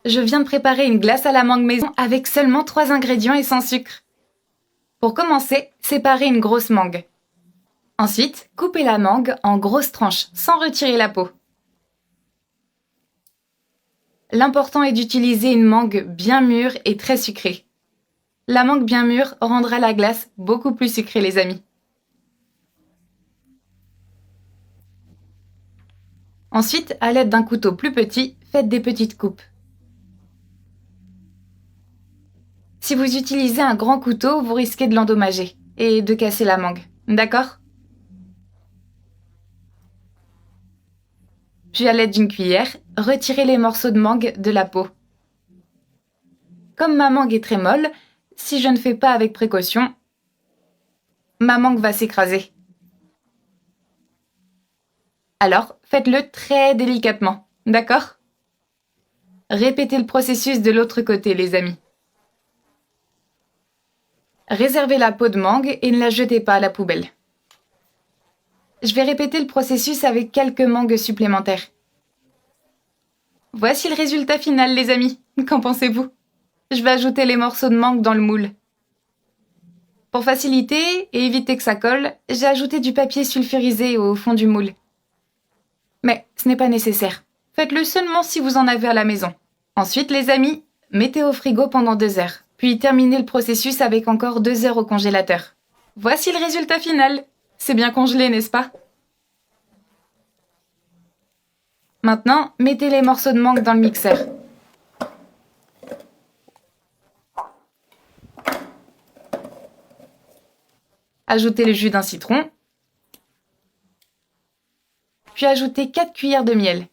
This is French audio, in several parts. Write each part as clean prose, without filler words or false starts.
Je viens de préparer une glace à la mangue maison avec seulement 3 ingrédients et sans sucre. Pour commencer, séparez une grosse mangue. Ensuite, coupez la mangue en grosses tranches sans retirer la peau. L'important est d'utiliser une mangue bien mûre et très sucrée. La mangue bien mûre rendra la glace beaucoup plus sucrée, les amis. Ensuite, à l'aide d'un couteau plus petit, faites des petites coupes. Si vous utilisez un grand couteau, vous risquez de l'endommager et de casser la mangue. D'accord ? Puis à l'aide d'une cuillère, retirez les morceaux de mangue de la peau. Comme ma mangue est très molle, si je ne fais pas avec précaution, ma mangue va s'écraser. Alors, faites-le très délicatement, d'accord ? Répétez le processus de l'autre côté, les amis. Réservez la peau de mangue et ne la jetez pas à la poubelle. Je vais répéter le processus avec quelques mangues supplémentaires. Voici le résultat final, les amis. Qu'en pensez-vous ? Je vais ajouter les morceaux de mangue dans le moule. Pour faciliter et éviter que ça colle, j'ai ajouté du papier sulfurisé au fond du moule. Mais ce n'est pas nécessaire. Faites-le seulement si vous en avez à la maison. Ensuite, les amis, mettez au frigo pendant 2 heures. Puis terminez le processus avec encore 2 heures au congélateur. Voici le résultat final. C'est bien congelé, n'est-ce pas ? Maintenant, mettez les morceaux de mangue dans le mixeur. Ajoutez le jus d'un citron. Puis ajoutez 4 cuillères de miel.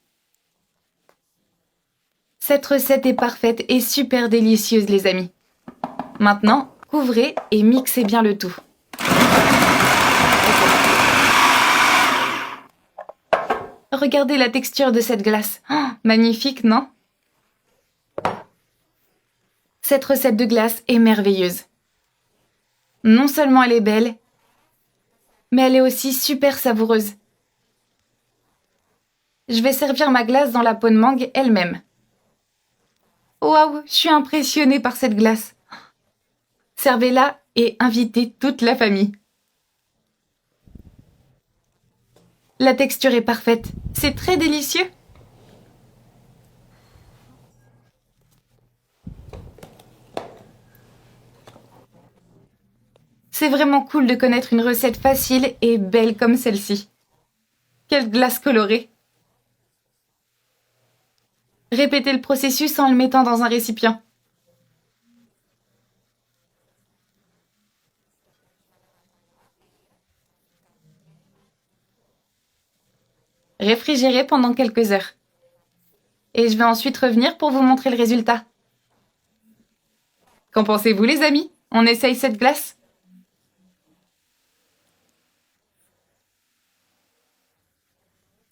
Cette recette est parfaite et super délicieuse, les amis. Maintenant, couvrez et mixez bien le tout. Regardez la texture de cette glace. Oh, magnifique, non ? Cette recette de glace est merveilleuse. Non seulement elle est belle, mais elle est aussi super savoureuse. Je vais servir ma glace dans la peau de mangue elle-même. Waouh, je suis impressionnée par cette glace. Servez-la et invitez toute la famille. La texture est parfaite. C'est très délicieux. C'est vraiment cool de connaître une recette facile et belle comme celle-ci. Quelle glace colorée! Répétez le processus en le mettant dans un récipient. Réfrigérez pendant quelques heures. Et je vais ensuite revenir pour vous montrer le résultat. Qu'en pensez-vous, les amis ? On essaye cette glace ?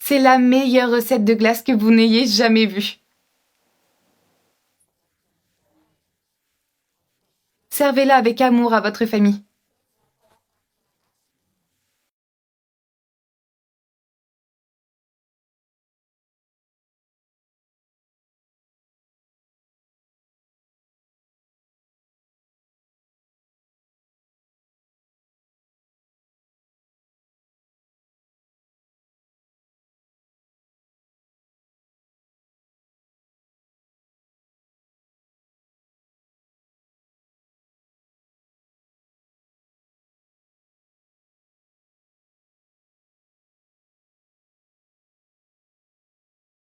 C'est la meilleure recette de glace que vous n'ayez jamais vue. Servez-la avec amour à votre famille.